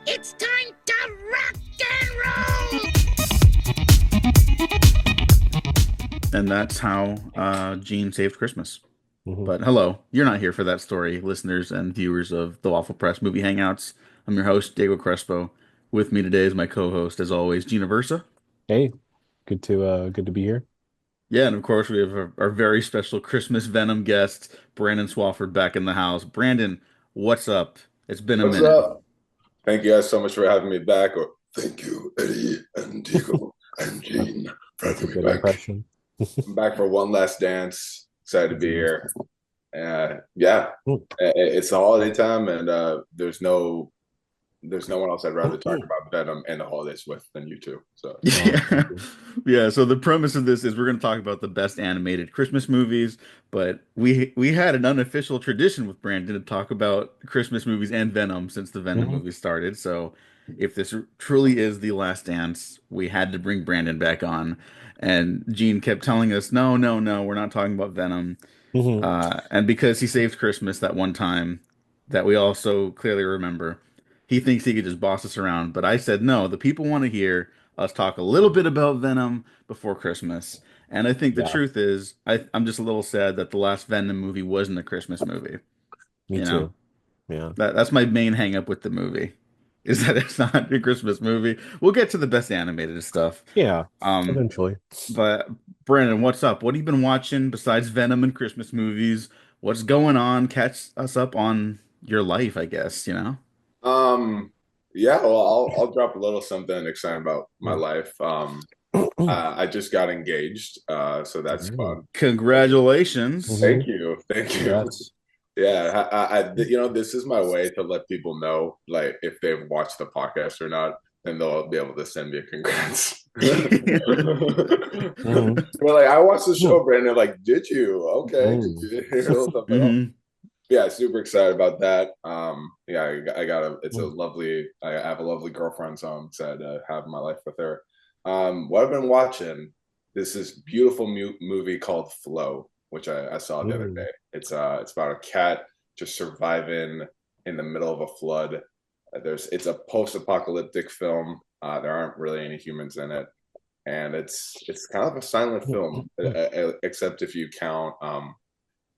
It's time to rock and And that's how Gene saved Christmas. Hmm. But hello, you're not here for that story, listeners and viewers of the Waffle Press Movie Hangouts. I'm your host, Diego Crespo. With me today is my co-host, as always, Gina Versa. Hey, good to be here. Yeah, and of course we have our very special Christmas Venom guest, Brandon Swafford, back in the house. Brandon, what's up? It's been a What's minute. up? Thank you guys so much for having me back. Or thank you, Eddie and Diego and That- Gene, for That's a having me good back. impression. I'm back for one last dance. Excited to be here. Yeah, it's the holiday time, and there's no one else I'd rather talk about Venom and the holidays with than you two. So Oh, thank Yeah. you. Yeah, so the premise of this is we're going to talk about the best animated Christmas movies, but we had an unofficial tradition with Brandon to talk about Christmas movies and Venom since the Venom Hmm. movie started. So if this truly is the last dance, we had to bring Brandon back on. And Gene kept telling us, no, no, no, we're not talking about Venom. Hmm. And because he saved Christmas that one time that we also clearly remember, he thinks he could just boss us around. But I said, no, the people want to hear us talk a little bit about Venom before Christmas. And I think the Yeah, truth is, I'm just a little sad that the last Venom movie wasn't a Christmas movie. me You know, too. Yeah, that's my main hang up with the movie, is that it's not a Christmas movie. We'll get to the best animated stuff. yeah. Um, Eventually. but Brandon, what's up? What have you been watching besides Venom and Christmas movies? What's going on? Catch us up on your life, I guess, you know? um, yeah, well, I'll drop a little something exciting about my Mm. life. I just got engaged, so that's Mm. fun. Congratulations. Hmm. Thank you. Congrats. Yeah, this is my way to let people know, like, if they've watched the podcast or not, and they'll be able to send me a congrats. Hmm. We're like, I watched the show, Brandon. Like, did you? Okay, did Mm. you hear a little something else? hmm Yeah, super excited about that. Yeah, I got a. It's a Mm. lovely. I have a lovely girlfriend, so I'm excited to have my life with her. What I've been watching, this is beautiful movie called Flow, which I saw the other Mm. day. It's about a cat just surviving in the middle of a flood. It's a post-apocalyptic film. There aren't really any humans in it, and it's kind of a silent film, Mm. except if you count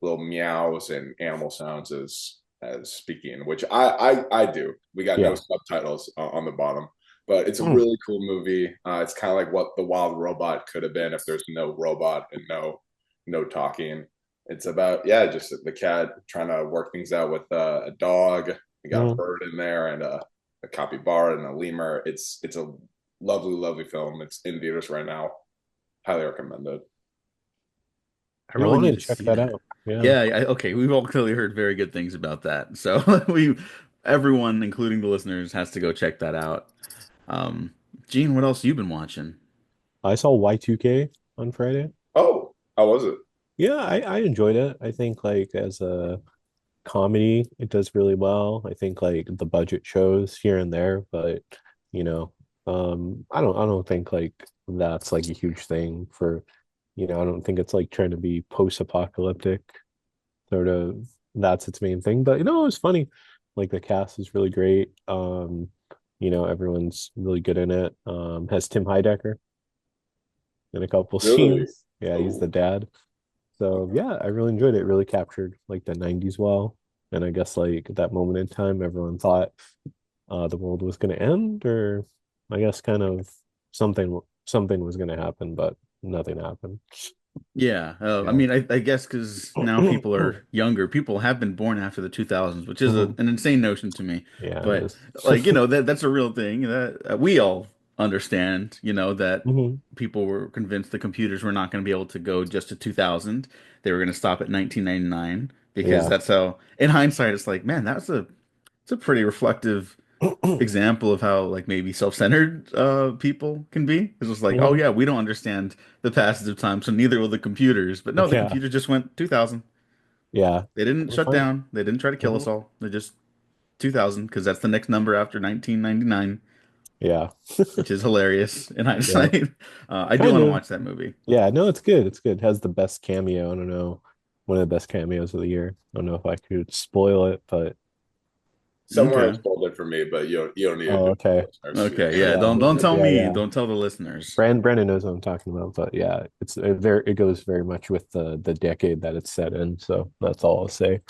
little meows and animal sounds as speaking, which I do. We got no Yeah. subtitles on the bottom, but it's a Mm. really cool movie. It's kind of like what The Wild Robot could have been if there's no robot and no talking. It's about, yeah, just the cat trying to work things out with a dog. We got a Mm. bird in there and a capybara and a lemur. It's a lovely film. It's in theaters right now. Highly recommend it. I I really need wanted to to check see that that. out. Yeah. Yeah, okay, we've all clearly heard very good things about that. So everyone, including the listeners, has to go check that out. Um, Gene, what else you been watching? I saw Y2K on Friday. Oh, how was it? Yeah, I enjoyed it. I think like as a comedy, it does really well. I think like the budget shows here and there, but you know, I don't think like that's like a huge thing for, I don't think it's like trying to be post-apocalyptic sort of that's its main thing. But it was funny. Like the cast is really great. Everyone's really good in it. Has Tim Heidecker in a couple Really? scenes. Yeah, he's the Oh, dad. So okay. yeah, I really enjoyed it. It really captured like the 90s well. And I guess like at that moment in time, everyone thought the world was going to end, or I guess kind of something was going to happen, but nothing happened. Yeah, I Yeah. mean, I guess because now people are younger. People have been born after the 2000s, which is Mhm. an insane notion to me. Yeah, it But is. like, that's a real thing that we all understand, that Mhm. people were convinced the computers were not going to be able to go just to 2000. They were going to stop at 1999 because Yeah. that's how, in hindsight, it's like, man, it's a pretty reflective example of how like maybe self-centered people can be. It's just like, oh Mhm. yeah, we don't understand the passage of time, so neither will the computers. But no, the Yeah. computer just went 2000. Yeah. They didn't We're shut fine. down. They didn't try to kill us Mhm. all. They just 2000 because that's the next number after 1999, Yeah. which is hilarious in Yeah. hindsight. I do Kind want to of. watch that movie. Yeah, no, it's good. It's good. It has the best cameo. I don't know. One of the best cameos of the year. I don't know if I could spoil it, but somewhere Okay. it's folded for me, but you don't need to Oh, do okay. Okay. Yeah. Yeah. Don't tell Yeah, me. yeah. Don't tell the listeners. Brandon knows what I'm talking about, but yeah, it goes very much with the decade that it's set in. So that's all I'll say.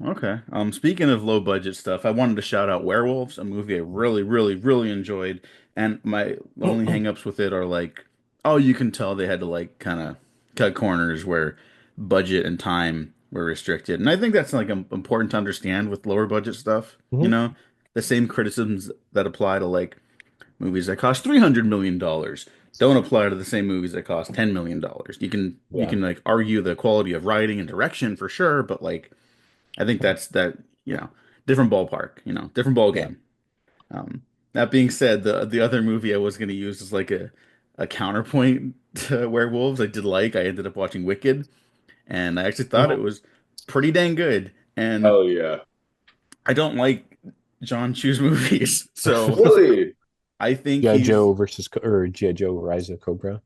Okay. Speaking of low budget stuff, I wanted to shout out Werewolves, a movie I really, really, really enjoyed. And my only hangups with it are like, oh, you can tell they had to like kind of cut corners where budget and time were restricted. And I think that's like important to understand with lower budget stuff. You Mhm. know, the same criticisms that apply to like movies that cost $300 million don't apply to the same movies that cost $10 million. You Yeah. can like argue the quality of writing and direction for sure, but like I think that's that, you know, different ballpark, different ball Yeah. game. That being said, the other movie I was going to use as like a counterpoint to Werewolves, I ended up watching Wicked, and I actually thought it Mhm. was pretty dang good. And Oh yeah, I don't like John Chu's movies, so really? I think G.I. he's Joe or G.I. Joe Rise of Cobra.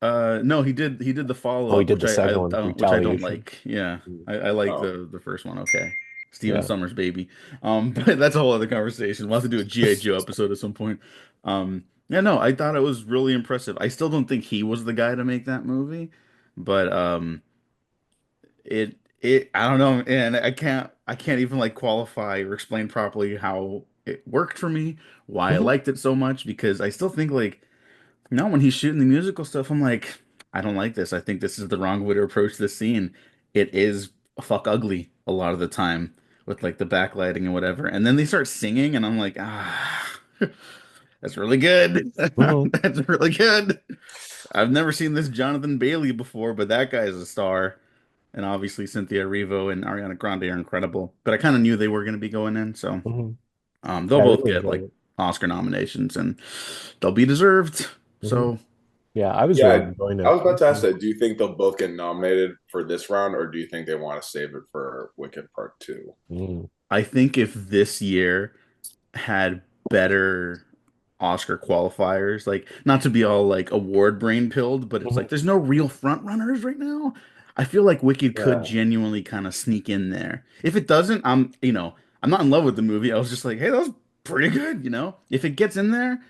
no, he did the Oh, he follow-up, did which the I second one, don't Retaliation. like. Yeah, Mm. I like Oh, the first one. Okay, Steven Yeah. Summers baby. But that's a whole other conversation. We'll have to do a GI Joe episode at some point. Yeah, no, I thought it was really impressive. I still don't think he was the guy to make that movie, but it I don't know, and I can't even like qualify or explain properly how it worked for me, why I Mhm. liked it so much, because I still think like. No, when he's shooting the musical stuff, I'm like, I don't like this. I think this is the wrong way to approach this scene. It is fuck ugly a lot of the time with like the backlighting and whatever. And then they start singing, and I'm like, that's really good. Mhm. That's really good. I've never seen this Jonathan Bailey before, but that guy is a star. And obviously Cynthia Erivo and Ariana Grande are incredible. But I kind of knew they were going to be going in, so Mhm. they'll Yeah, I both really get enjoyed like it. Oscar nominations, and they'll be deserved. Mhm. So. Yeah, I was really yeah. enjoying I it. was about to ask that. Do you think they'll both get nominated for this round, or do you think they want to save it for Wicked Part Two? Mm. I think if this year had better Oscar qualifiers, like not to be all like award brain pilled, but it's like Mhm. there's no real front runners right now. I feel like Wicked could Yeah, genuinely kind of sneak in there. If it doesn't, I'm not in love with the movie. I was just like, hey, that was pretty good. If it gets in there,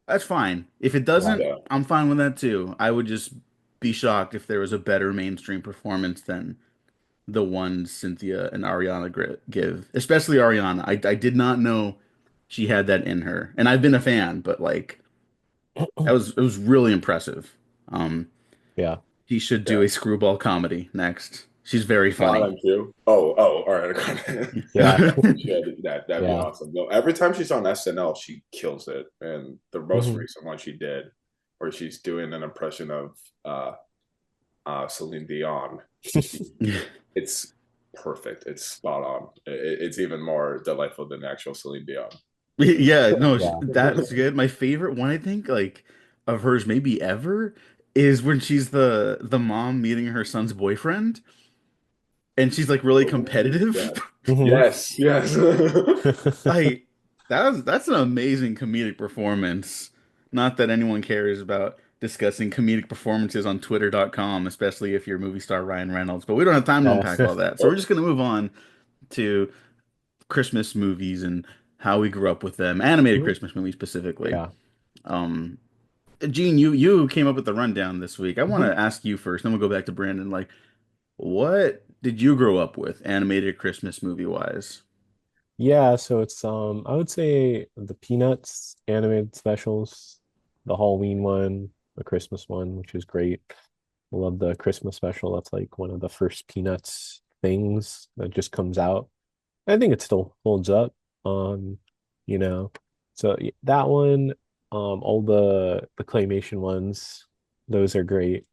that's fine. If it Yeah. doesn't, yeah. I'm fine with that too. I would just be shocked if there was a better mainstream performance than the ones Cynthia and Ariana give, especially Ariana. I did not know she had that in her, and I've been a fan, but like it was really impressive. Um, Yeah. he should do Yeah. a screwball comedy next. She's very funny. Colin too. Oh, all right. Yeah. That'd be Yeah. awesome. No, every time she's on SNL, she kills it. And the most Mhm. recent one she did, where she's doing an impression of Celine Dion, it's perfect. It's spot on. It's even more delightful than actual Celine Dion. Yeah, no, Yeah. that's good. My favorite one, I think, like of hers, maybe ever, is when she's the mom meeting her son's boyfriend, and she's like really Oh, competitive. yeah. Mhm. Yes, yes. I that's an amazing comedic performance. Not that anyone cares about discussing comedic performances on Twitter.com, especially if you're movie star Ryan Reynolds, but we don't have time to Yeah. unpack all that. So we're just gonna move on to Christmas movies and how we grew up with them, animated Mhm. Christmas movies specifically. Yeah. Um, Gene, you came up with the rundown this week. I want Mhm. to ask you first, then we'll go back to Brandon. Like, what did you grow up with, animated Christmas movie wise? Yeah, so it's I would say the Peanuts animated specials, the Halloween one, the Christmas one, which is great. I love the Christmas special. That's like one of the first Peanuts things that just comes out. I think it still holds up. Um, you know. So that one, all the claymation ones, those are great.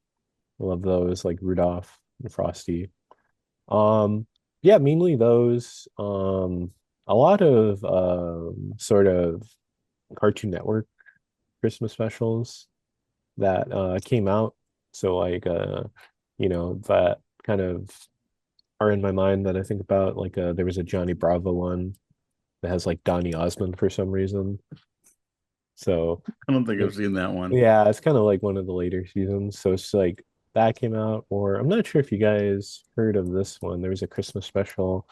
I love those, like Rudolph and Frosty. Um, yeah, mainly those. A lot of sort of Cartoon Network Christmas specials that came out. So like that kind of are in my mind that I think about. Like there was a Johnny Bravo one that has like Donny Osmond for some reason. So I don't think yeah, I've seen that one. yeah, it's kind of like one of the later seasons. So it's like that came out, or I'm not sure if you guys heard of this one. There was a Christmas special.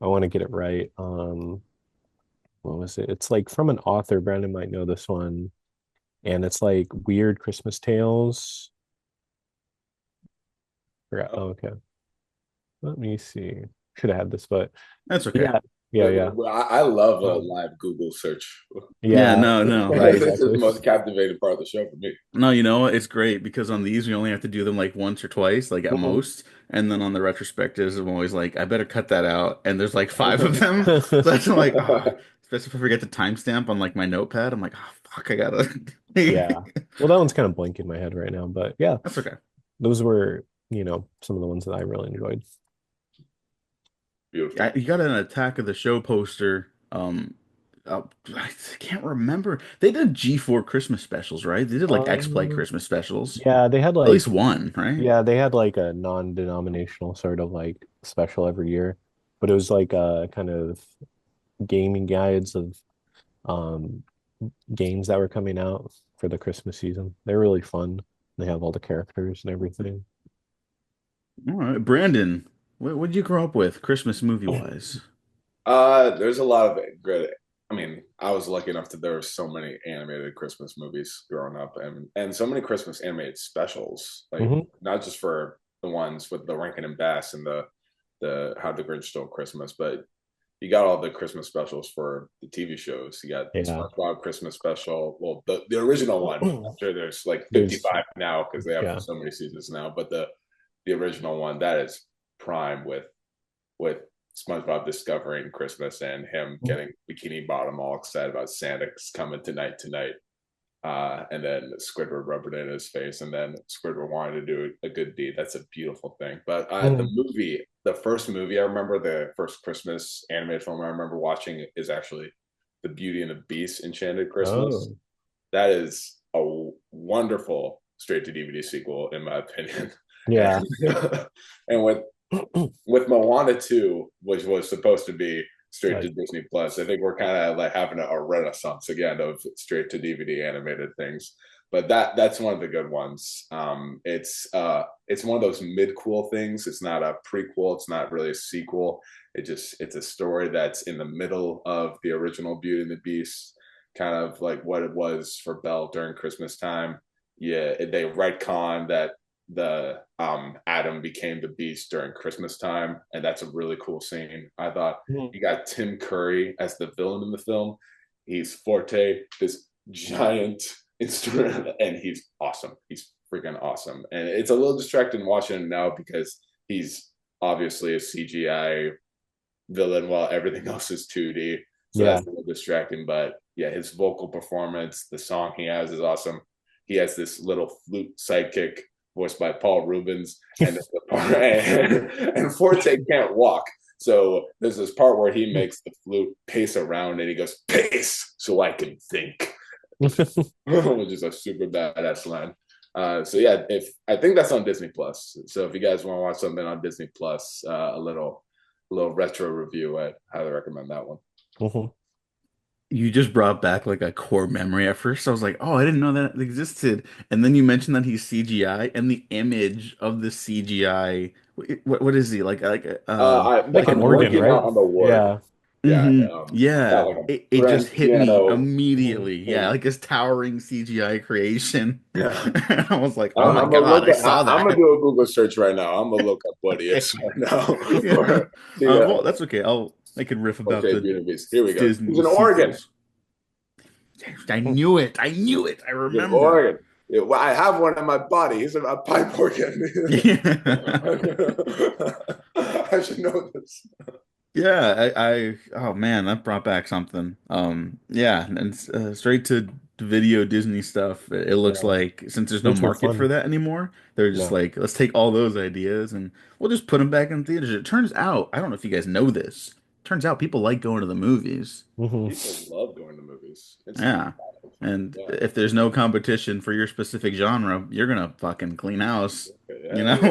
I want to get it right. What was it? It's like from an author. Brandon might know this one, and it's like weird Christmas tales. Forgot. Oh, okay. Let me see. Should have had this, but That's okay. yeah, yeah, yeah, I love a um, live Google search. Yeah, yeah. no, no. Right, This is the exactly. most captivating part of the show for me. No, you know what? It's great because on these we only have to do them like once or twice, like at Mhm. most. And then on the retrospectives, I'm always like, I better cut that out. And there's like five of them. So that's like, especially if I forget to timestamp on like my notepad, I'm like, oh fuck, I gotta. Yeah. Well, that one's kind of blank in my head right now, but yeah, That's okay. those were, some of the ones that I really enjoyed. Beautiful. You got an Attack of the Show poster. I can't remember. They did G4 Christmas specials, right? They did like X-Play Um, Christmas specials. yeah, they had At least like one, right? they had like a non-denominational sort of like special every year, but it was like kind of gaming guides of um games that were coming out for the Christmas season. They're really fun. They have all the characters and everything. All right, Brandon, what'd you grow up with, Christmas movie wise? There's a lot of good. I mean, I was lucky enough that there were so many animated Christmas movies growing up, and so many Christmas animated specials. Like Hmm. not just for the ones with the Rankin and Bass and the How the Grinch Stole Christmas, but you got all the Christmas specials for the TV shows. You got the Yeah. SpongeBob Christmas special. Well, the original one. I'm sure there's like There's 55 now because they have yeah. so many seasons now. But the original one that is prime with SpongeBob discovering Christmas and him getting Bikini Bottom all excited about Santa's coming tonight. And then Squidward rubbing it in his face, and then Squidward wanted to do a good deed. That's a beautiful thing. But Mhm. the first movie I remember, the first Christmas animated film I remember watching is actually The Beauty and the Beast Enchanted Christmas. Oh, That is a wonderful straight to DVD sequel, in my opinion. And, yeah. and with Moana 2, which was supposed to be straight Uh, to Disney Plus, I think we're kind of like having a renaissance again of straight to DVD animated things. But that's one of the good ones. It's one of those mid-cool things. It's not a prequel. It's not really a sequel. It's a story that's in the middle of the original Beauty and the Beast, kind of like what it was for Belle during Christmas time. Yeah, they retcon that the Adam became the Beast during Christmas time, and that's a really cool scene. I thought mhm. you got Tim Curry as the villain in the film. He's Forte, this giant instrument, and he's awesome. He's freaking awesome, and it's a little distracting watching him now because he's obviously a CGI villain while everything else is 2D. So Yeah. that's a little distracting. But yeah, his vocal performance, the song he has is awesome. He has this little flute sidekick voiced by Paul Rubens, and and Forte can't walk. So there's this part where he makes the flute pace around and he goes, pace so I can think, which is a super badass line. So yeah, if I think that's on Disney Plus. So if you guys want to watch something on Disney Plus, a little retro review, I highly recommend that one. Mhm. You just brought back like a core memory at first. I was like, oh, I didn't know that existed. And then you mentioned that he's CGI and the image of the CGI. What is he Like an I'm organ, working right? out on the word. Yeah. Yeah, Mhm. got Yeah, like a it just grand hit me piano. Mhm. immediately. Yeah, like his towering CGI creation. Yeah. And I was like, oh my I'm gonna God, look I at. saw I'm gonna that. do a Google search right now. I'm gonna look up what he is right now. Yeah. See that? Well, that's okay. I could riff about Okay, the Beauty and the Beast. Here we go. He's Disney an organ. sequels. I knew it. I knew it. I He's an remember. organ. Yeah, well, I have one in my body. He's a pipe organ. Yeah. I should know this. Yeah, oh man, that brought back something. Yeah, and straight to video Disney stuff. It looks Yeah. like since there's no Those were market for fun. that anymore, they're just No. like, let's take all those ideas and we'll just put them back in theaters. It turns out, I don't know if you guys know this. Turns out people like going to the movies. Hmm. People love going to movies. It's Yeah. And yeah, if there's no competition for your specific genre, you're gonna fucking clean house, you yeah, yeah, know?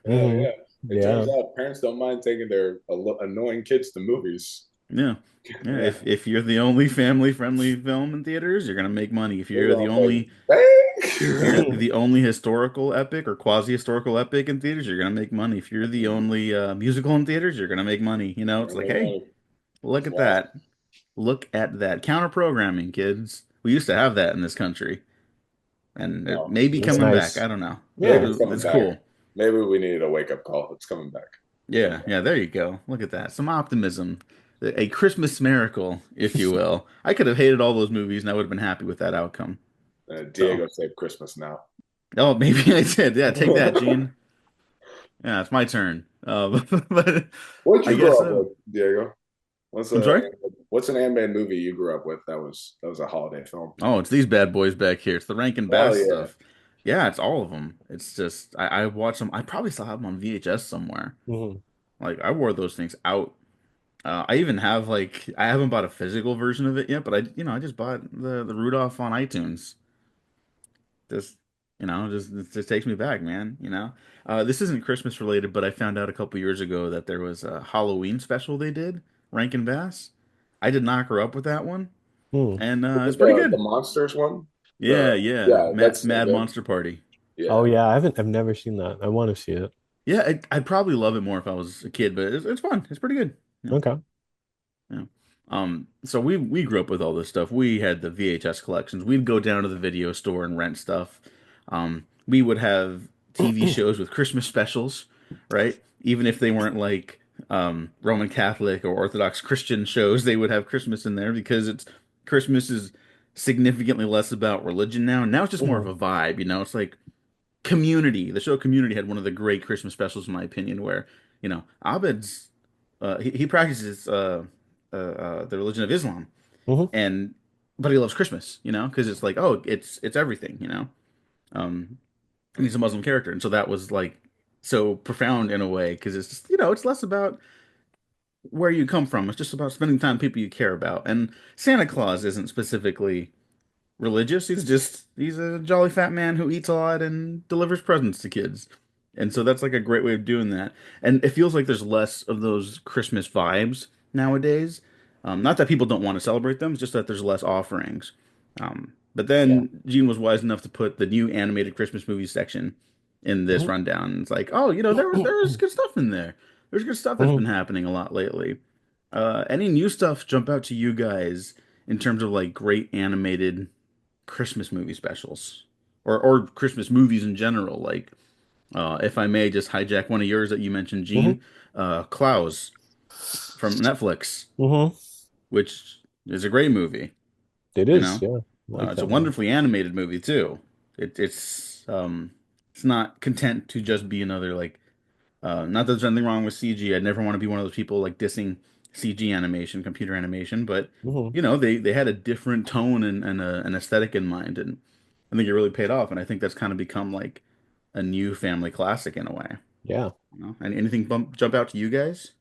yeah, Hmm. yeah. It turns Yeah. out parents don't mind taking their annoying kids to movies. Yeah. Yeah, Yeah, if you're the only family friendly film in theaters, you're gonna make money. If they're you're the gonna make only bank. If you're the only historical epic or quasi-historical epic in theaters, you're gonna make money. If you're the only musical in theaters, you're gonna make money. You know, it's like, hey, look at Wow. that. Look at that. Counter programming, kids. We used to have that in this country, and it Well, may be It's coming back. nice. I don't know. maybe Yeah. it's coming It's back. cool. Maybe we needed a wake up call. It's coming back. It's coming Yeah, back. yeah, there you go. Look at that. Some optimism. A Christmas miracle, if you will. I could have hated all those movies and I would have been happy with that outcome. So, Diego saved Christmas now. oh, maybe I did. Yeah, take that, Gene. Yeah, it's my turn. But What'd I you guess grow up so. with, Diego? What's I'm a sorry? what's an animated movie you grew up with that was a holiday film? Oh, it's these bad boys back here. It's the Rankin Hell Bass yeah. stuff. Yeah, it's all of them. It's just I watch them. I probably still have them on VHS somewhere. Mhm. Like I wore those things out. I even have like I haven't bought a physical version of it yet, but I just bought the Rudolph on iTunes. Just just it just takes me back, man. This isn't Christmas related, but I found out a couple years ago that there was a Halloween special they did, Rankin Bass. I did not grow up with that one, Hmm. and Was it's it pretty the good. monsters one? Yeah, yeah, Yeah, that's so Mad good. Monster Party. Oh Yeah. yeah, I've never seen that. I want to see it. Yeah, I'd probably love it more if I was a kid, but it's fun. It's pretty good. Yeah. Okay. Yeah. So we grew up with all this stuff. We had the VHS collections. We'd go down to the video store and rent stuff. We would have TV shows with Christmas specials, right? Even if they weren't like Roman Catholic or Orthodox Christian shows, they would have Christmas in there because it's Christmas is significantly less about religion now. Now it's just more of Mhm. a vibe, It's like Community. The show Community had one of the great Christmas specials, in my opinion, where Abed's he practices the religion of Islam, Mhm. and but he loves Christmas, because it's like it's everything, and he's a Muslim character, and so that was like so profound in a way because it's just it's less about where you come from. It's just about spending time with people you care about, and Santa Claus isn't specifically religious. He's a jolly fat man who eats a lot and delivers presents to kids. And so that's like a great way of doing that. And it feels like there's less of those Christmas vibes nowadays. Not that people don't want to celebrate them, it's just that there's less offerings. But Yeah. then Gene was wise enough to put the new animated Christmas movies section in this Mhm. rundown. It's like, oh, there was good stuff in there. There's good stuff that's been Mhm. happening a lot lately. Any new stuff jump out to you guys in terms of like great animated Christmas movie specials or Christmas movies in general. Like, if I may just hijack one of yours that you mentioned, Mhm. Gene, Klaus from Netflix, Mhm. which is a great movie. It You is. know, Yeah. I like it's a that one. wonderfully animated movie too. It's not content to just be another like. Not that there's anything wrong with CG. I'd never want to be one of those people like dissing CG animation, computer animation, but Mhm. they had a different tone and an aesthetic in mind, and I think it really paid off. And I think that's kind of become like a new family classic in a way. Yeah. And anything jump out to you guys?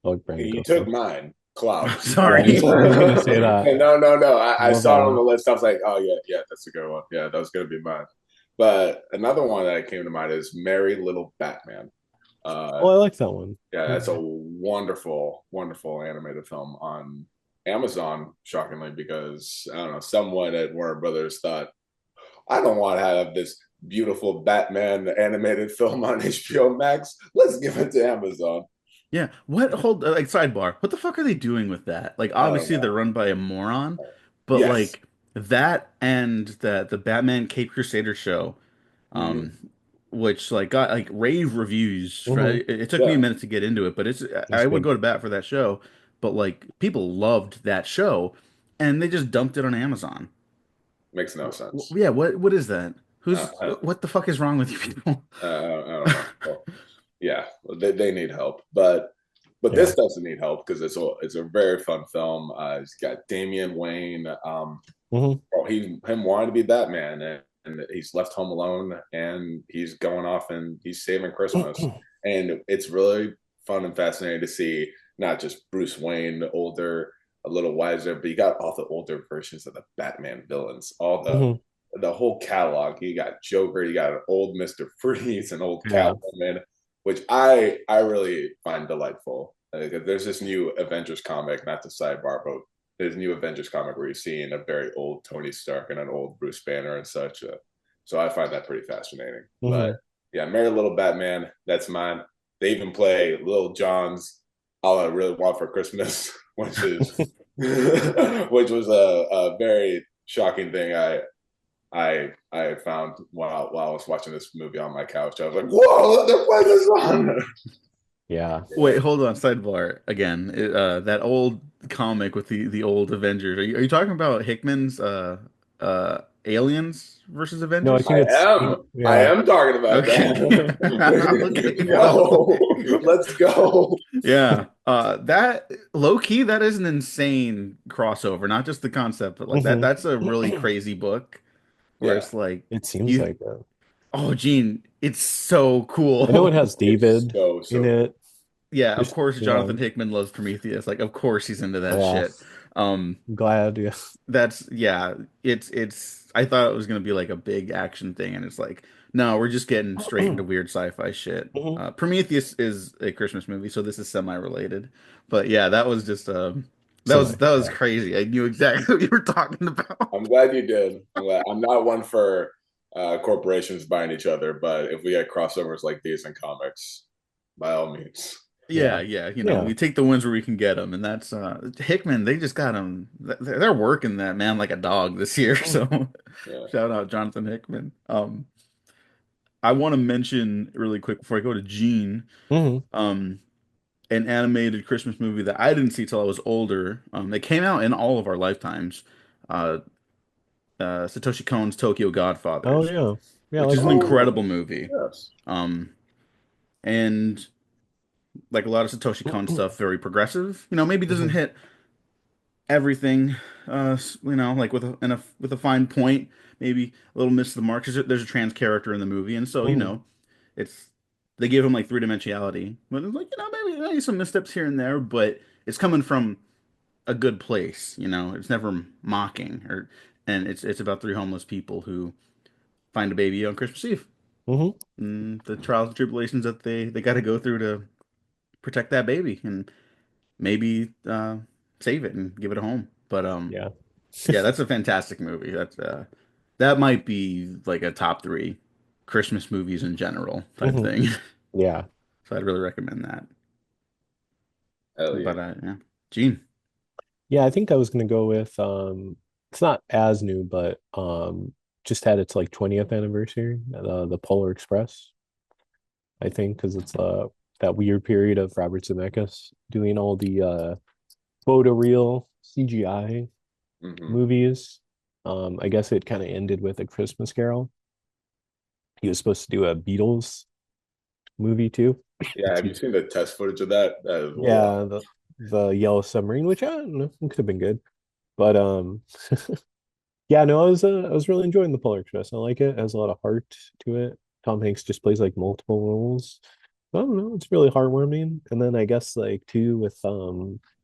I'll let Brandon You go took first. mine, Klaus. Yeah, Sorry. I was gonna say that. No. I My saw it on bad. the list. I was like, oh yeah, that's a good one. Yeah, that was gonna be mine. But another one that came to mind is Merry Little Batman. Oh, Uh, I like that one. yeah, that's a Mhm. wonderful, wonderful animated film on Amazon. Shockingly, because I don't know, someone at Warner Brothers thought I don't want to have this beautiful Batman animated film on HBO Max. Let's give it to Amazon. Yeah. What hold like sidebar? What the fuck are they doing with that? Like I don't obviously know. they're run by a moron, but Yes. like that and the Batman Cape Crusader show, Mm-hmm. um, which like got like rave reviews. Mhm. Right? It took me a Yeah. minute to get into it, but I It's would good. go to bat for that show. But like people loved that show, and they just dumped it on Amazon. Makes no sense. Yeah, what is that? Uh, Who's uh, what the fuck is wrong with you people? I don't know. Well, yeah, they need help, but Yeah. this doesn't need help because it's a very fun film. It's got Damian Wayne. Mhm. Well, him wanting to be Batman, and he's left home alone, and he's going off and he's saving Christmas, and it's really fun and fascinating to see not just Bruce Wayne older, a little wiser, but you got all the older versions of the Batman villains, all Mhm. the whole catalog. You got Joker, you got an old Mister Freeze, an old Yeah. Catwoman, which I really find delightful. There's this new Avengers comic, not to sidebar, but his new Avengers comic where you're seeing a very old Tony Stark and an old Bruce Banner and such. So I find that pretty fascinating. But yeah, Merry Little Batman, that's mine. They even play Little John's All I Really Want for Christmas, which is which was a very shocking thing I found while I was watching this movie on my couch. I was like, "Whoa, they're playing this on!" Yeah. Wait, hold on. Sidebar again. That old comic with the old Avengers. Are you talking about Hickman's Aliens versus No, I Avengers? think it's I yeah. am talking about Okay. that. Okay. Go, let's go. Yeah. That low key, that is an insane crossover. Not just the concept, but like that. Mhm. That's a really crazy book where Yeah, it's like It seems you. like that. Oh, Gene, it's so I know it cool. has it's David so in it. cool. Yeah, of Just course, yeah, Jonathan Hickman loves Prometheus. Like, of course he's into that yeah. shit. Um, I'm glad. Yeah. that's yeah. It's. I thought it was gonna be like a big action thing, and it's like, no, we're just getting straight into weird sci-fi shit. Mhm. Prometheus is a Christmas movie, so this is semi-related. But yeah, that was just Semi. that was Yeah. crazy. I knew exactly what you were talking about. I'm glad you did. I'm not one for corporations buying each other, but if we get crossovers like these in comics, by all means. Yeah, Yeah. yeah, Yeah. we take the wins where we can get them, and that's Hickman. They just got him. They're working that man like a dog this year. So Yeah. shout out Jonathan Hickman. I want to mention really quick before I go to Gene, Hmm. um, an animated Christmas movie that I didn't see till I was older. It came out in all of our lifetimes. Uh, Satoshi Kon's Tokyo Oh Godfathers, yeah. Yeah, I which like is an that. incredible Oh, movie. yes. Um, and like a lot of Satoshi Kon stuff, very progressive. Maybe doesn't Hmm. hit everything, like with a fine point, maybe a little miss the mark. 'Cause there's a trans character in the movie, and so Hmm. it's they gave him like three dimensionality, but it's like maybe some missteps here and there, but it's coming from a good place. It's never mocking and it's about three homeless people who find a baby on Christmas Eve, Hmm. and the trials and tribulations that they got to go through to protect that baby and maybe save it and give it a home. But Yeah. yeah, that's a fantastic movie. That might be like a top three Christmas movies in general type Hmm. thing. Yeah. So I'd really recommend that. Hell yeah. But yeah, Gene. Yeah, I think I was gonna go with it's not as new, but just had its like 20th anniversary, the Polar Express, I think, because it's that weird period of Robert Zemeckis doing all the photoreal CGI Hmm. movies. I guess it kind of ended with A Christmas Carol. He was supposed to do a Beatles movie too. Yeah, have you seen the test footage of that? That is wild. Yeah, the Yellow Submarine, which I don't know, it could have been good. But yeah, no, I was really enjoying the Polar Express. I like it. It has a lot of heart to it. Tom Hanks just plays like multiple roles. I don't know, it's really heartwarming. And then I guess like too with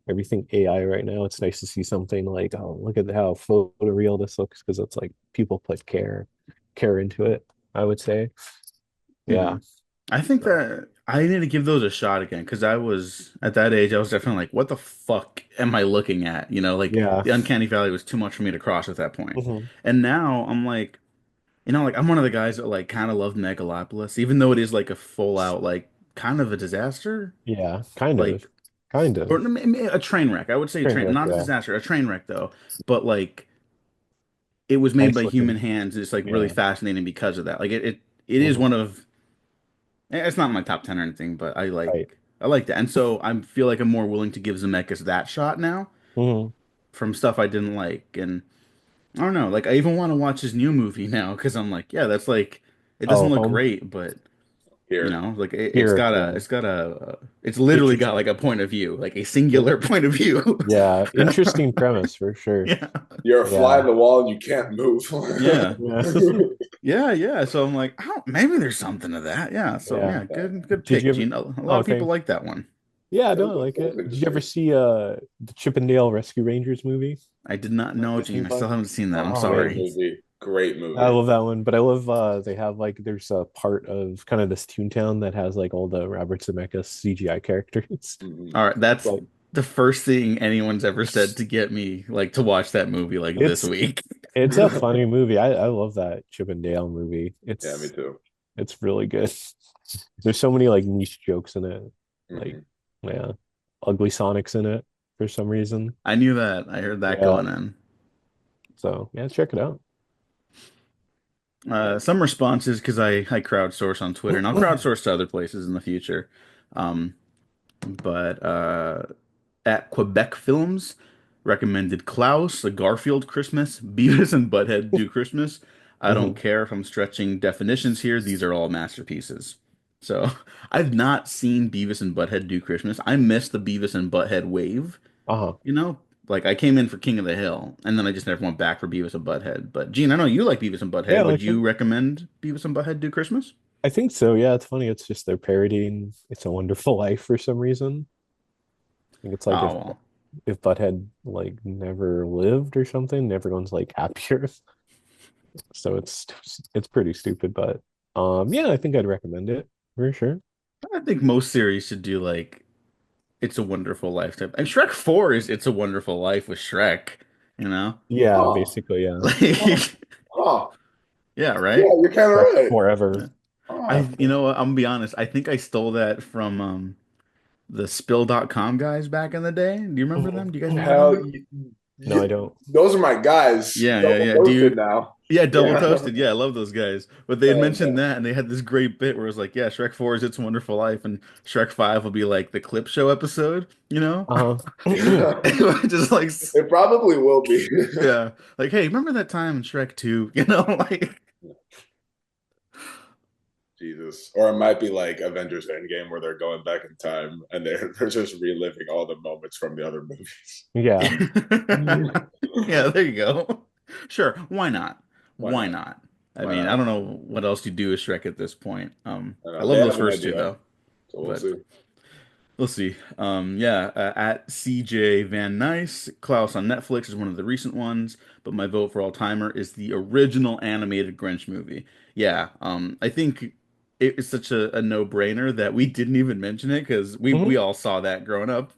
everything AI right now, it's nice to see something like, oh, look at how photoreal this looks because it's like people put care into it, I would say. Hmm. Yeah. I think So that I need to give those a shot again because I was at that age. I was definitely like, "What the fuck am I looking at?" Like yeah. the uncanny valley was too much for me to cross at that point. Hmm. And now I'm like, like I'm one of the guys that like kind of loved Megalopolis, even though it is like a full out like kind of a disaster, Yeah, kind of. like Kind or of. a train wreck. I would say a Train train, wreck, not a yeah. disaster, a train wreck though. But like it was made Nice by human looking. hands. It's like really Yeah. fascinating because of that. Like it is Hmm. one of it's not in my top 10 or anything, but Right. I like that. And so I feel like I'm more willing to give Zemeckis that shot now Hmm. from stuff I didn't like. And I don't know, like I even want to watch his new movie now because I'm like, yeah, that's like it doesn't Oh, look home great, but Here. like here. Yeah. it's literally Interesting. got like a point of view, like a singular point of view. Yeah. Interesting premise for sure. Yeah. You're a fly Yeah. in the wall and you can't move. Yeah. Yeah. Yeah, yeah. So I'm like, oh, maybe there's something to that. Yeah. So Yeah. yeah, good Did you pick, ever? Gene. A lot Oh, of people thanks. like that one. Yeah, It no, I was, like it was it. Did you ever interesting. see the Chippendale Rescue Rangers movie I did not on know, Disney Gene. I still Plus? haven't seen that. I'm Oh, Great sorry. movie. Great I movie. love that one, but I love they have like there's a part of kind of this Toontown that has like all the Robert Zemeckis CGI characters. Mhm. All right, that's Like the first thing anyone's ever said to get me like to watch that movie like this It's week. it's a funny movie. I love that Chip and Dale movie. Yeah, me too. It's really good. There's so many like niche jokes in it. Like, Hmm. yeah, ugly Sonic's in it for some reason. I knew that. I heard that Yeah. going in. So yeah, check it out. Yeah. Some responses because I crowdsource on Twitter and I'll crowdsource to other places in the future. Um, but at Quebec Films recommended Klaus, A Garfield Christmas, Beavis and Butthead Do Christmas. I don't Hmm. care if I'm stretching definitions here. These are all masterpieces. So I've not seen Beavis and Butthead Do Christmas. I missed the Beavis and Butthead wave, Uh-huh. you know? Like I came in for King of the Hill and then I just never went back for Beavis and Butthead. But Gene, I know you like Beavis and Yeah, I Butthead. Would like you it. recommend Beavis and Butthead Do Christmas? I think so. Yeah, it's funny. It's just they're parodying It's a Wonderful Life for some reason. I think it's like Oh well. if Butthead like never lived or something, everyone's like happier. So it's pretty stupid, but yeah, I think I'd recommend it for sure. I think most series should do like It's a Wonderful Life type. And Shrek 4 is It's a Wonderful Life with Shrek, you know? Yeah, Oh, basically, yeah. oh, Like, oh. yeah, Yeah, right? you're kind of Shrek right. forever. Yeah. Oh, You know what, I'm gonna be honest, I think I stole that from the Spill.com guys back in the day. Do you remember them? Mhm. Do you guys remember hell, them? No, I don't. those are my guys. Yeah, yeah, Double yeah. Do toasted you now. Yeah, Double Yeah. Toasted. Yeah, I love those guys. But they had Oh mentioned man. that and they had this great bit where it was like, yeah, Shrek 4 is It's a Wonderful Life and Shrek 5 will be like the clip show episode, you know? Uh-huh. Just like It probably will be. yeah. Like, hey, remember that time in Shrek 2? You know, like Jesus. Or it might be like Avengers Endgame where they're going back in time and they're just reliving all the moments from the other movies. Yeah. yeah, there you go. Sure, why not? Why Why not? not? I Why mean, I not? don't know what else you do with Shrek at this point. I I know. They love those have an first two idea. though, So we'll but see. we'll see. Yeah, at CJ Van Nice, Klaus on Netflix is one of the recent ones, but my vote for all timer is the original animated Grinch movie. Yeah, I think it's such a no-brainer that we didn't even mention it because we Mhm. all saw that growing up.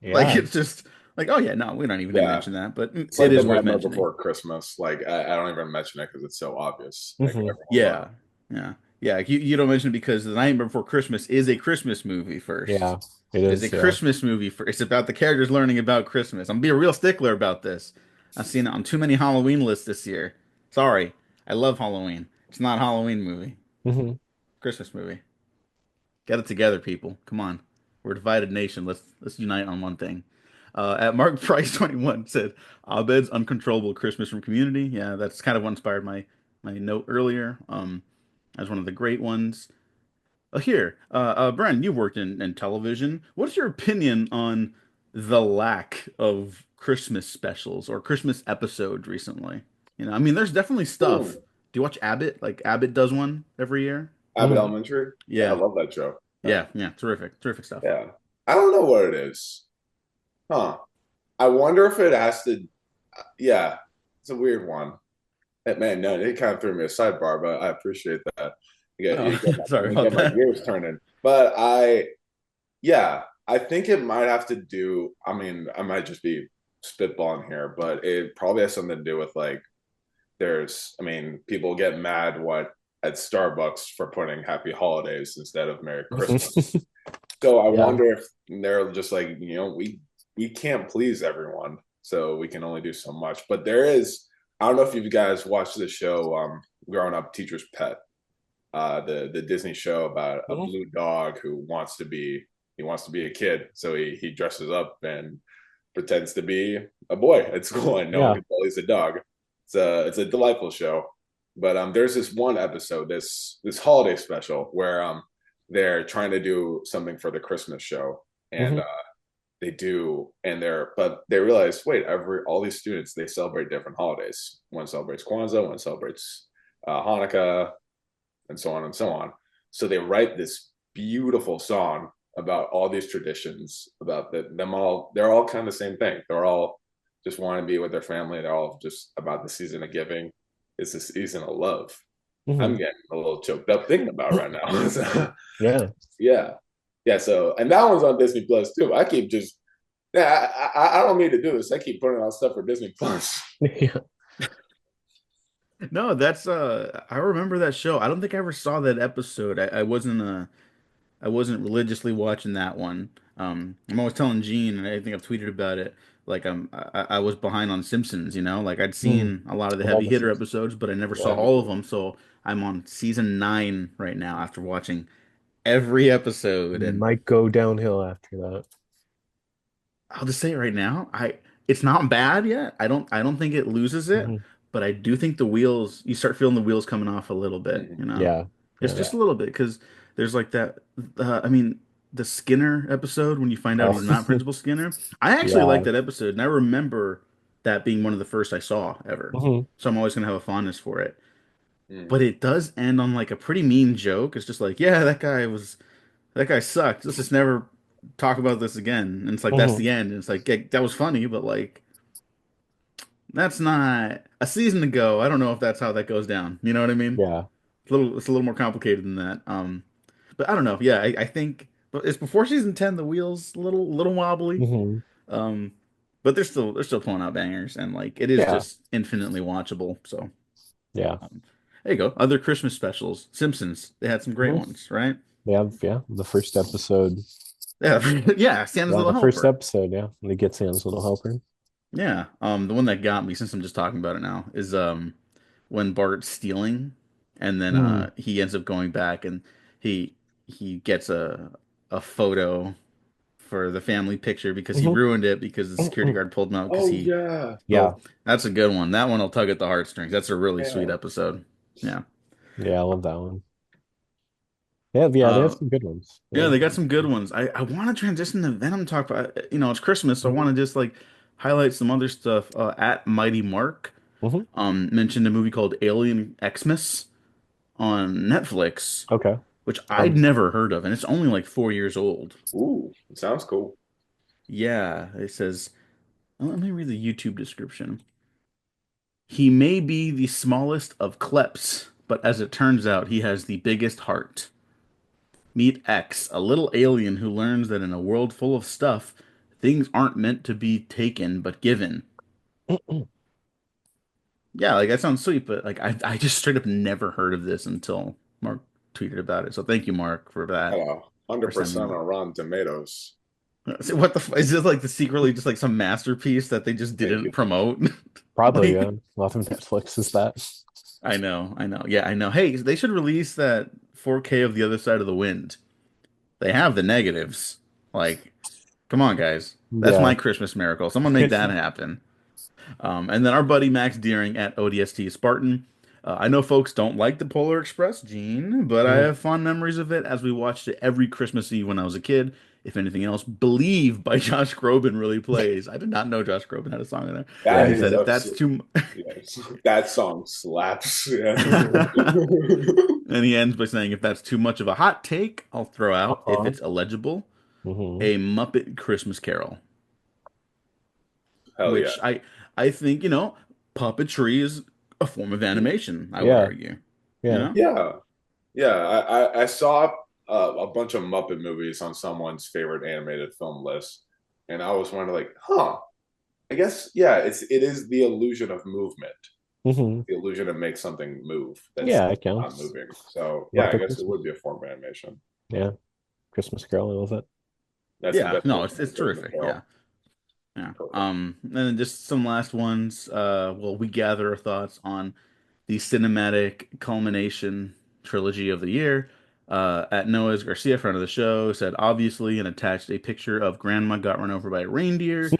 Like Yeah. it's just like, oh yeah, no, we don't even need to Yeah. mention that, but It's it like the is worth Nightmare mentioning. Before Christmas. Like I don't even mention it because it's so obvious. Like Hmm. everyone loves Yeah, yeah, yeah. You don't mention it because The Nightmare Before Christmas is a Christmas movie first. Yeah, it It's a is. Yeah. Christmas movie for it's about the characters learning about Christmas. I'm gonna be a real stickler about this. I've seen it on too many Halloween lists this year. Sorry. I love Halloween. It's not a Halloween movie. Hmm. Christmas movie. Get it together, people. Come on. We're a divided nation. Let's unite on one thing. At Mark Price 21 said Abed's uncontrollable Christmas from Community. Yeah, that's kind of what inspired my note earlier. As one of the great ones. Bren, you've worked in television. What's your opinion on the lack of Christmas specials or Christmas episodes recently? You know, I mean, there's definitely it. stuff. Do you watch Abbott? Like Abbott does one every year. Abbott Hmm. Elementary. Yeah, I Yeah, love that show. Yeah. yeah, terrific, terrific stuff. Yeah. I don't know what it is. Huh. I wonder if it has to. Yeah, it's a weird one. Man, no, it kind of threw me a sidebar, but I appreciate that. Oh, sorry You about get my that. gears turning. But yeah, I think it might have to do. I mean, I might just be spitballing here, but it probably has something to do with like I mean, people get mad at Starbucks for putting Happy Holidays instead of Merry Christmas. So I Yeah. wonder if they're just like, we can't please everyone, so we can only do so much. But there is, I don't know if you guys watched the show, Growing Up Teacher's Pet, the Disney show about a Mhm. blue dog who wants to be a kid, so he dresses up and pretends to be a boy at school, and no one Yeah. can tell he's a dog. It's a delightful show. But there's this one episode, this holiday special, where they're trying to do something for the Christmas show, and Hmm. they do, but they realize, wait, all these students, they celebrate different holidays. One celebrates Kwanzaa, one celebrates Hanukkah, and so on and so on. So they write this beautiful song about all these traditions, about them all. They're all kind of the same thing. They're all just want to be with their family. They're all just about the season of giving. It's the season of love. I'm Hmm. getting a little choked up thinking about it right now. So, Yeah. yeah, yeah. So, and that one's on Disney Plus too. I keep just Yeah, I don't mean to do this. I keep putting out stuff for Disney Plus. Yeah. No, that's I remember that show. I don't think I ever saw that episode. I wasn't religiously watching that one. I'm always telling Gene, and I think I've tweeted about it. Like I was behind on Simpsons, you know. Like I'd Mm. seen a lot of the Of all heavy the hitter seasons. episodes, but I never saw Yeah. all of them. So I'm on season 9 right now after watching every episode. And Might go downhill after that. I'll just say it right now, it's not bad yet. I don't think it loses it, Hmm. but I do think the wheels, you start feeling the wheels coming off a little bit, Mhm. you know. Yeah. It's Yeah. just Yeah. a little bit because there's like that I mean the Skinner episode when you find out Oh, he's not Principal Skinner. I actually like yeah. that episode and I remember that being one of the first I saw ever. Hmm. So I'm always gonna have a fondness for it. Mm. But it does end on like a pretty mean joke. It's just like, yeah, that guy sucked. Let's just never talk about this again. And it's like that's Hmm. the end. And it's like yeah, that was funny, but like that's not a season ago. I don't know if that's how that goes down. You know what I mean? Yeah. It's a little more complicated than that. But I don't know. Yeah, I think but it's before season 10. The wheels a little wobbly. Hmm. Um, but they're still pulling out bangers, and like it is Yeah. just infinitely watchable. So Yeah. um, there you go. Other Christmas specials. Simpsons. They had some great Hmm. ones, right? They have, yeah, the first episode. Yeah, yeah. Santa's Yeah, Little the first Helper. episode, yeah. They get Sam's little helper. Yeah. The one that got me, since I'm just talking about it now, is when Bart's stealing, and then Mm. he ends up going back, and he he gets a photo for the family picture because he Hmm. ruined it because the security guard pulled him out because Oh he yeah, Yeah. stole. That's a good one. That one will tug at the heartstrings. That's a really sweet yeah. episode. Yeah. Yeah, I love that one. Yeah, they have Uh, some good ones. yeah, Yeah. they got some good ones. I want to transition to Venom talk, but you know it's Christmas, so I Hmm. want to just like highlight some other stuff. At Mighty Mark, Hmm. mentioned a movie called Alien Xmas on Netflix, Okay. which I'd Um, never heard of, and it's only like 4 years old. Ooh, it sounds cool. Yeah, it says, let me read the YouTube description. He may be the smallest of kleps, but as it turns out, he has the biggest heart. Meet X, a little alien who learns that in a world full of stuff, things aren't meant to be taken but given. Yeah, like that sounds sweet, but like I just straight up never heard of this until Mark tweeted about it. So thank you, Mark, for that, Hello, for 100% sending on that. Rotten Tomatoes. So what is this like the secretly just like some masterpiece that they just Thank didn't you. promote? Probably, Like yeah. A lot of Netflix is that. I know. Yeah, I know. Hey, they should release that 4K of The Other Side of the Wind. They have the negatives. Like, come on, guys. That's Yeah. my Christmas miracle. Someone make that happen. And then our buddy Max Deering at ODST Spartan. I know folks don't like the Polar Express, Gene, but I Mhm. have fond memories of it as we watched it every Christmas Eve when I was a kid. If anything else, Believe by Josh Groban really plays. I did not know Josh Groban had a song in there. Yeah, And That he he is said, did. if a that's too, yes. That song slaps. Yeah. and he ends by saying, if that's too much of a hot take, I'll throw out, if Uh-huh. it's illegible, Hmm. a Muppet Christmas Carol, Hell yeah. which I think, you know, puppetry is a form of animation, I would Yeah, argue. You yeah. know? Yeah. Yeah. I saw a bunch of Muppet movies on someone's favorite animated film list, and I was wondering, like, huh, I guess, yeah, it is the illusion of movement, Hmm. the illusion to make something move that's Yeah, it not counts. moving. So yeah, I Muppet guess it Christmas. would be a form of animation. Yeah, Christmas Carol. I love it. That's the Yeah, best no, version it's of Christmas terrific. Yeah. Carol. Yeah. Perfect. And then just some last ones. Well, we gather our thoughts on the cinematic culmination trilogy of the year. At Noah's Garcia, friend of the show, said obviously and attached a picture of Grandma got run over by a reindeer.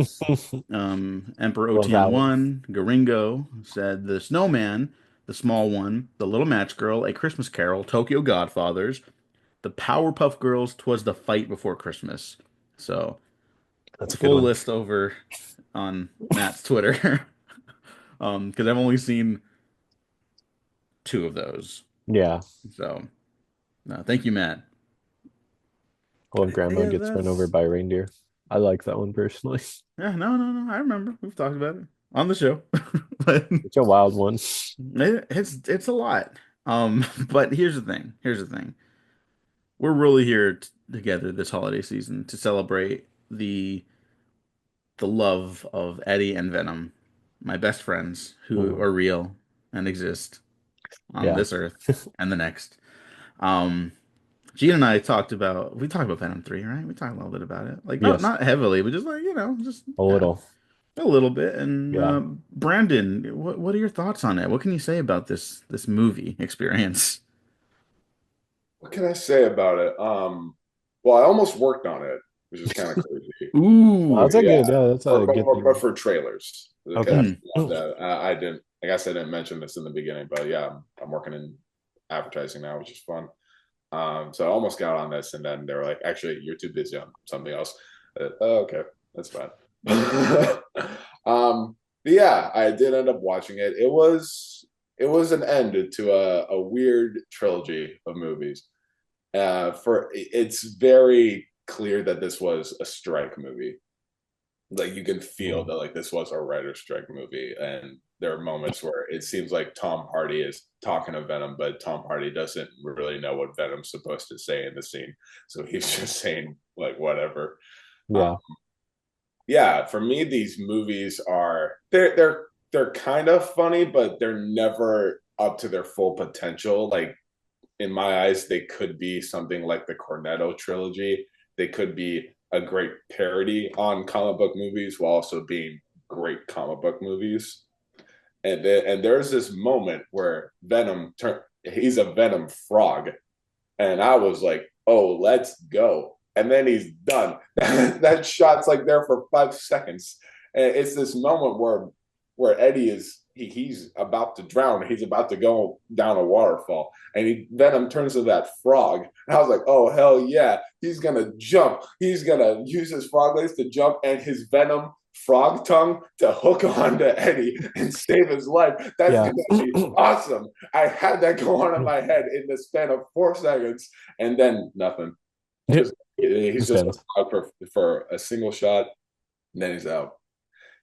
Emperor Love that one. OTN1, Garingo said the snowman, the small one, the little match girl, a Christmas Carol, Tokyo Godfathers, the Powerpuff Girls, twas the fight before Christmas. So That's a good full one. list over on Matt's Twitter. Because I've only seen two of those. Yeah, So no, thank you, Matt. I love Grandma Yeah, gets run over that's by a reindeer. I like that one personally. yeah, no. I remember we've talked about it on the show, but It's a wild one. it's a lot. But here's the thing. Here's the thing. We're really here together this holiday season to celebrate the the love of Eddie and Venom, my best friends who Mhm. are real and exist on Yeah. this earth and the next. Um, Gene and I talked about Venom 3, right? We talked a little bit about it. Like Yes. not heavily, but just like, just A yeah, little. a little bit. And Yeah. Brandon, what are your thoughts on it? What can you say about this movie experience? What can I say about it? Well, I almost worked on it, which is kind of crazy. Well, Ooh. that's a Yeah, good. Yeah, that's a good but thing. for trailers, Okay. because I didn't. I guess I didn't mention this in the beginning, but yeah, I'm working in advertising now, which is fun. So I almost got on this, and then they were like, "Actually, you're too busy on something else." Oh, okay, that's fine. But yeah, I did end up watching it. It was an end to a weird trilogy of movies. For it's very clear that this was a strike movie. Like you can feel Mm. that like this was a writer's strike movie, and there are moments where it seems like Tom Hardy is talking to Venom, but Tom Hardy doesn't really know what Venom's supposed to say in the scene, so he's just saying like whatever. Um, Yeah. yeah, for me, these movies are they're kind of funny, but they're never up to their full potential. Like in my eyes, they could be something like the Cornetto trilogy. They could be a great parody on comic book movies while also being great comic book movies. And there's this moment where he's a Venom frog, and I was like, oh, let's go. And then he's done. That shot's like there for 5 seconds. And it's this moment where Eddie he's about to drown. He's about to go down a waterfall. And Venom turns to that frog. And I was like, oh hell yeah. He's gonna jump. He's gonna use his frog legs to jump and his Venom frog tongue to hook onto Eddie and save his life. That's Yeah. gonna be awesome. I had that go on in my head in the span of 4 seconds, and then nothing. Just he's Just just a ends. frog for a single shot, and then he's out.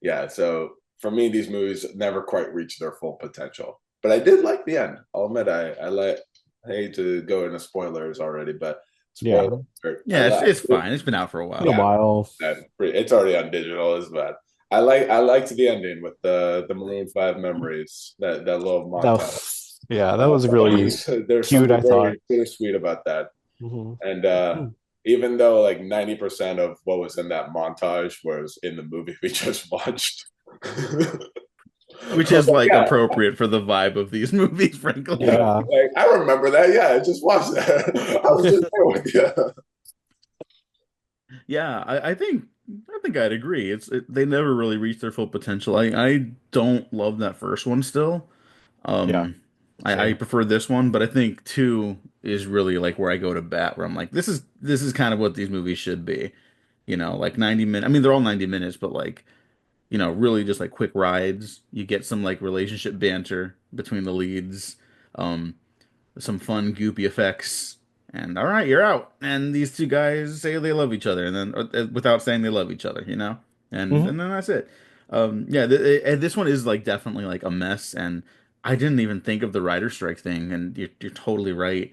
Yeah, so for me, these movies never quite reach their full potential. But I did like the end. I'll admit, I hate to go into spoilers already, but Yeah. spoiler alert, Yeah, it's fine. It's been out for a Been a while. yeah, while. it's already on digital. Is bad. I liked the ending with the Maroon Five memories, that little montage. Yeah, that was really There's cute, something I thought. very bittersweet about that. Hmm. And even though like 90% of what was in that montage was in the movie we just watched. I Which was is like, like yeah, appropriate for the vibe of these movies, yeah, frankly. Yeah. like I remember that. Yeah, I just watched that. I was just there with you. Yeah, I think I'd agree. They never really reached their full potential. I don't love that first one still. Yeah. Um, I Same. prefer this one, but I think two is really like where I go to bat, where I'm like, this is kind of what these movies should be. Like 90 minutes. I mean, they're all 90 minutes, but like, really just like quick rides. You get some like relationship banter between the leads. Um, some fun goopy effects, and all right, you're out. And these two guys say they love each other, and then without saying they love each other, and Hmm. then that's it. Yeah, this one is like definitely like a mess, and I didn't even think of the writer strike thing, and you're totally right.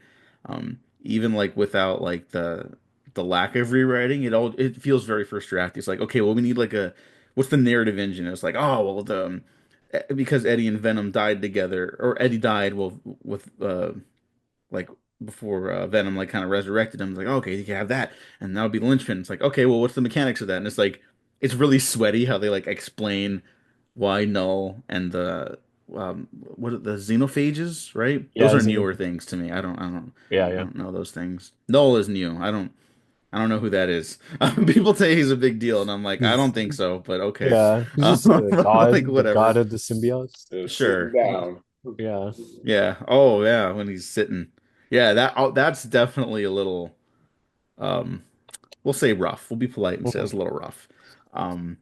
Even like without like the lack of rewriting, it feels very first draft. It's like, okay, well, we need like what's the narrative engine? It's like, oh well, because Eddie and Venom died together, or Eddie died, well, with like before Venom like kind of resurrected him. It's like, okay, you can have that, and that would be the linchpin. It's like, okay, well, what's the mechanics of that? And it's like, it's really sweaty how they like explain why Null and the what are the xenophages, right? Those Yeah. are newer things to me. Yeah. I Yeah. don't know those things. Null is new. I don't know who that is. People say he's a big deal, and I'm like, I don't He's think so, but okay. yeah. He's just a Like god, the god whatever. of the symbiotes. It was sitting Sure. down. Yeah. Yeah. Oh, yeah. When he's sitting. Yeah. That's definitely a little. Um, we'll say rough. We'll be polite and say it's a little rough. Um,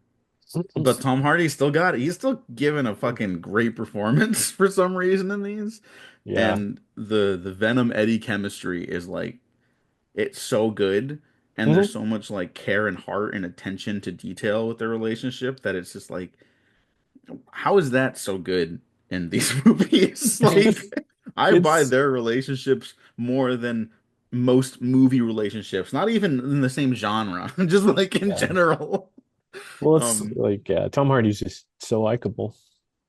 but Tom Hardy still got it. He's still giving a fucking great performance for some reason in these. Yeah. And the Venom Eddie chemistry is like it's so good. And there's Hmm. so much like care and heart and attention to detail with their relationship that it's just like how is that so good in these movies? Like, I buy It's their relationships more than most movie relationships, not even in the same genre, just like in yeah. general. Well, it's Um, like, yeah, Tom Hardy's just so likable.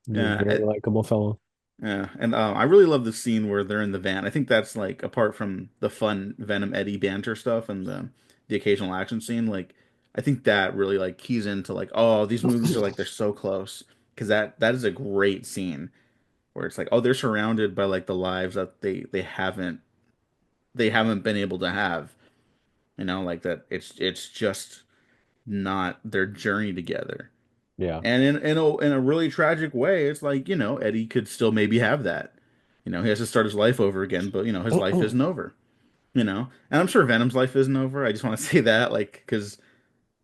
He's a yeah, very likable fellow. yeah, and I really love the scene where they're in the van. I think that's like apart from the fun Venom Eddie banter stuff and the occasional action scene, like I think that really like keys into like, oh, these movies are like they're so close because that is a great scene where it's like, oh, they're surrounded by like the lives that they haven't been able to have, like that it's just not their journey together. Yeah. And in a really tragic way, it's like, Eddie could still maybe have that. He has to start his life over again, but his life isn't over, And I'm sure Venom's life isn't over. I just want to say that, like, because,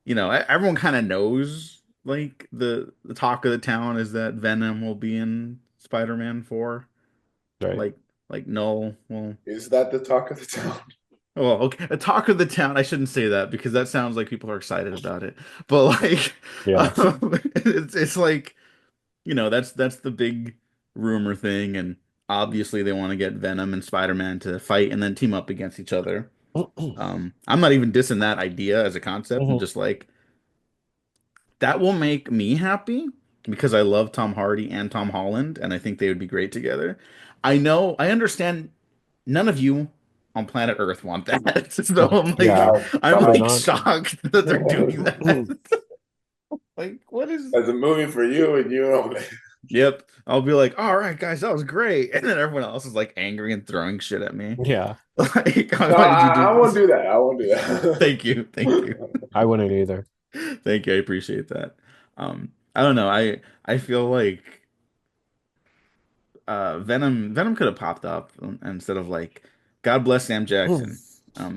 everyone kind of knows, like, the talk of the town is that Venom will be in Spider-Man 4. Right. Like no, well, Is that the talk of the town? well, okay, a talk of the town. I shouldn't say that because that sounds like people are excited about it. But like, Yeah. it's like, that's the big rumor thing, and obviously they want to get Venom and Spider-Man to fight and then team up against each other. I'm not even dissing that idea as a concept. I'm Mhm. just like, that will make me happy because I love Tom Hardy and Tom Holland, and I think they would be great together. I understand none of you on planet Earth want that. So I'm like, Yeah, I'm probably like not. shocked that they're doing that. Like, what is? As a movie for you and you only. Yep. I'll be like, all right, guys, that was great. And then everyone else is like angry and throwing shit at me. Yeah, Like, No, why did you do I won't this? do that. I won't do that. Thank you. Thank you. I wouldn't either. Thank you. I appreciate that. I don't know. I feel like Venom could have popped up instead of like God bless Sam Jackson.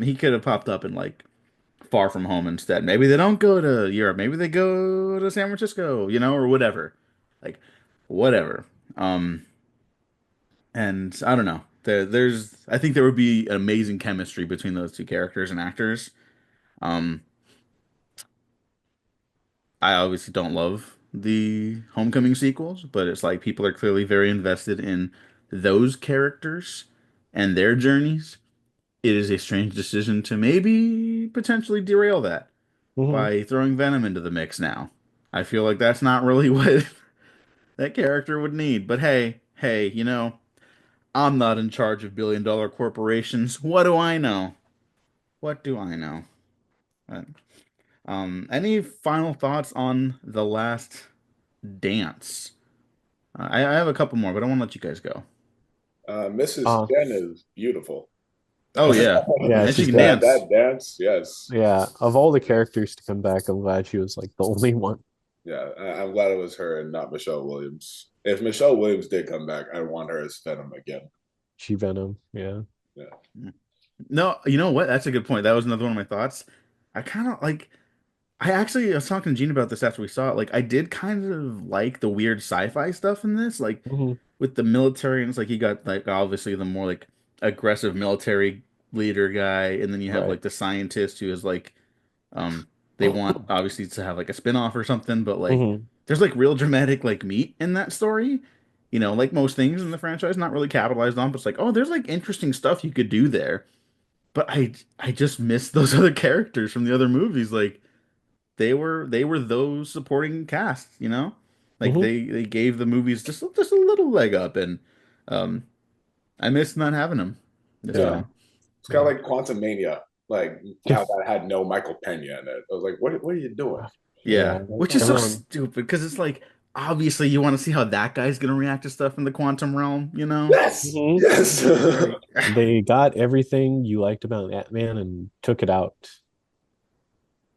He could have popped up in like Far From Home instead. Maybe they don't go to Europe. Maybe they go to San Francisco, or whatever. Like whatever. Um and I don't know. I think there would be an amazing chemistry between those two characters and actors. Um I obviously don't love the Homecoming sequels, but it's like people are clearly very invested in those characters and their journeys. It is a strange decision to maybe potentially derail that Hmm. by throwing Venom into the mix now. I feel like that's not really what that character would need. But hey, I'm not in charge of billion-dollar corporations. What do I know? What do I know? But, any final thoughts on The Last Dance? I have a couple more, but I want to let you guys go. Mrs. Uh, Jen is beautiful. Oh yeah, yeah, and she she's can great. dance. That dance, yes. Yeah, of all the characters to come back, I'm glad she was like the only one. Yeah, I'm glad it was her and not Michelle Williams. If Michelle Williams did come back, I want her as Venom again. She Venom. Yeah. Yeah. No, you know what? That's a good point. That was another one of my thoughts. I kind of like. I was talking to Gene about this after we saw it. Like, I did kind of like the weird sci-fi stuff in this, like Hmm. with the military, and it's like you got like obviously the more like aggressive military leader guy, and then you have Right. like the scientist who is like, they want obviously to have like a spin-off or something, but like Hmm. there's like real dramatic like meat in that story. Like most things in the franchise, not really capitalized on, but it's like, oh, there's like interesting stuff you could do there. But I just miss those other characters from the other movies. Like they were those supporting cast. Like Hmm. they gave the movies just a little leg up, and um I miss not having them this Yeah. Yeah. time. It's kind Yeah. of like Quantum Mania, like how that had no Michael Pena in it. I was like, what are you doing? Yeah. Yeah, which is so Everyone. stupid because it's like obviously you want to see how that guy's gonna react to stuff in the quantum realm. Yes, Mhm. yes. Like, They got everything you liked about Ant-Man and took it out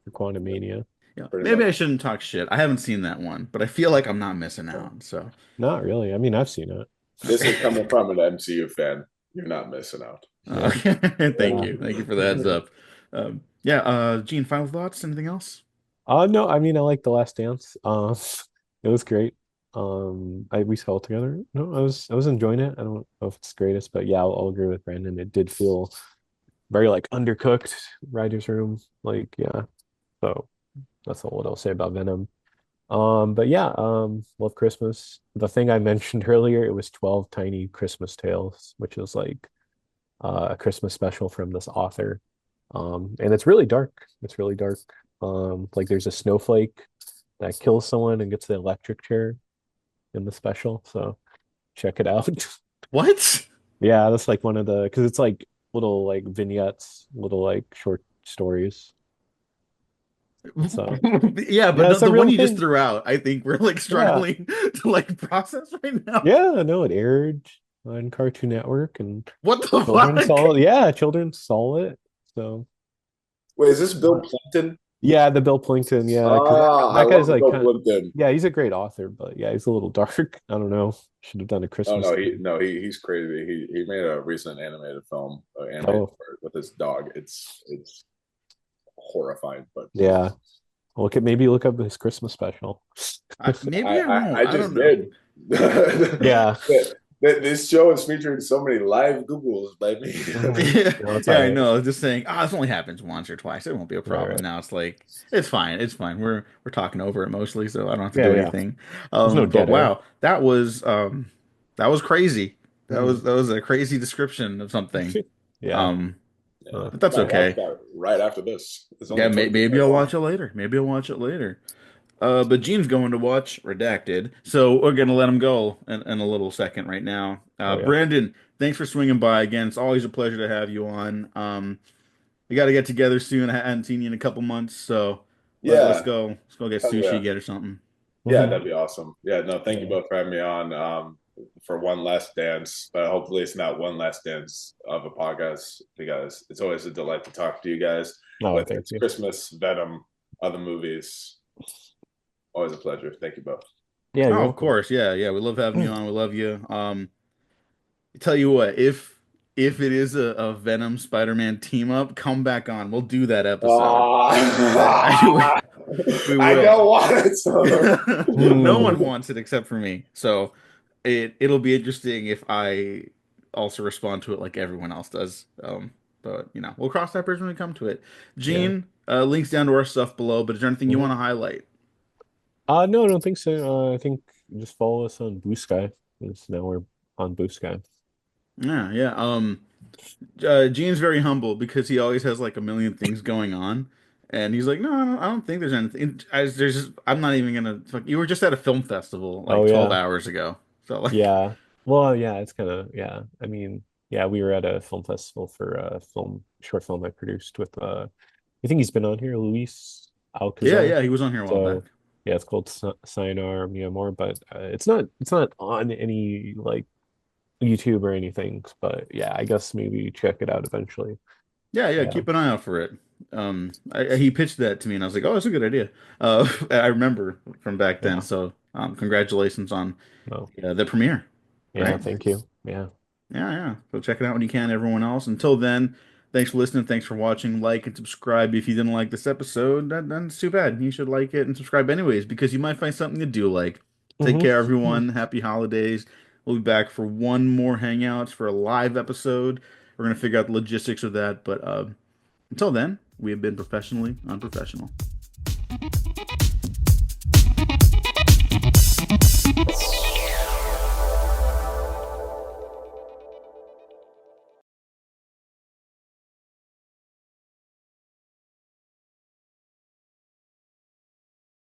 for Quantumania. Pretty maybe much. I shouldn't talk shit. I haven't seen that one, but I feel like I'm not missing out. So Not really. I mean, I've seen it. This is coming from an MCU fan. You're not missing out. Yeah. thank Yeah. you, thank you for the heads up. Yeah, Gene, final thoughts? Anything else? No, I mean I like The Last Dance. It was great. We saw it together. No, I was enjoying it. I don't know if it's the greatest, but yeah, I'll agree with Brandon. It did feel very like undercooked writer's room. Like, yeah. So that's all what I'll say about Venom. But yeah, love Christmas. The thing I mentioned earlier, it was 12 Tiny Christmas Tales, which is like a Christmas special from this author. And it's really dark. It's really dark. Like there's a snowflake that kills someone and gets the electric chair in the special. So check it out. What? Yeah, that's like one of the because it's like little like vignettes, little like short stories. So Yeah, but yeah, it's a the one real you just thing. threw out, I think we're like Yeah. struggling to like process right now. Yeah, no, it aired on Cartoon Network and What the children fuck? saw it. Yeah, children saw it. So Wait, is this Bill Plimpton? yeah, the Bill Plinkton, yeah, because Ah, I that guy's love like Bill kind of Plimpton. yeah, he's a great author, but yeah, he's a little dark. I don't know. Should have done a Oh Christmas no, thing. he's crazy. He made a recent animated film, animated Oh, with his dog. It's horrifying, but yeah. Maybe look up his Christmas special. Maybe I won't. I I don't just know. did. Yeah. This show is featuring so many live Googles by me. Yeah, No, it's all yeah, I right. know. Just saying, this only happens once or twice. It won't be a Right, problem. right. Now it's like it's fine. It's fine. We're talking over it mostly, so I don't have to Yeah, do yeah. anything. There's no But dead air. wow, that was crazy. Mhm. That was a crazy description of something. Yeah. Um, Yeah, but I that's might watch okay. that right after this. It's Yeah, only 22 maybe minutes I'll long. watch it later. Maybe I'll watch it later. But Gene's going to watch Redacted, so we're gonna let him go in a little second right now. Oh yeah. Brandon, thanks for swinging by again. It's always a pleasure to have you on. We got to get together soon. I hadn't seen you in a couple months, so Yeah, let's go get hell sushi, yeah. get or something. Yeah, Mhm. that'd be awesome. Yeah, no, thank you Yeah. both for having me on for one last dance. But hopefully, it's not one last dance of a podcast because it's always a delight to talk to you guys. Oh, Whether thank it's you. Christmas, Venom, other movies, always a pleasure. Thank you both. Yeah, you're Oh, of welcome. course, yeah. We love having you on. We love you. Tell you what, if it is a Venom Spider-Man team up, come back on. We'll do that episode. Ah, We I will. don't want it. No Hmm. one wants it except for me. So it'll be interesting if I also respond to it like everyone else does. But we'll cross that bridge when we come to it. Yeah. Gene, links down to our stuff below. But is there anything you Hmm. want to highlight? No, I don't think so. I think just follow us on Blue Sky. Because now we're on Blue Sky. Yeah, yeah. Gene's very humble because he always has like a million things going on, and he's like, no, I don't think there's anything. I'm not even gonna. Fuck, you were just at a film festival Oh like 12 yeah. hours ago, so like, Yeah. Well, yeah, it's kind of yeah. I mean, yeah, we were at a film festival for a short film I produced with I think he's been on here, Luis yeah, Alcazar. yeah. He was on here a while back. So yeah, it's called Sayonara Mi Amor, but it's not on any like YouTube or anything. But yeah, I guess maybe check it out eventually. Yeah, yeah. Yeah. Keep an eye out for it. He pitched that to me, and I was like, oh, that's a good idea. I remember from back then. Yeah. So, congratulations on No. the premiere. Yeah, Right? thank you. Yeah. Yeah, yeah. So check it out when you can, everyone else. Until then, thanks for listening. Thanks for watching. Like and subscribe if you didn't like this episode. That's too bad. You should like it and subscribe anyways because you might find something you do like. Take care, Hmm. everyone. Happy holidays. We'll be back for one more Hangouts for a live episode. We're gonna figure out the logistics of that, but until then, we have been professionally unprofessional.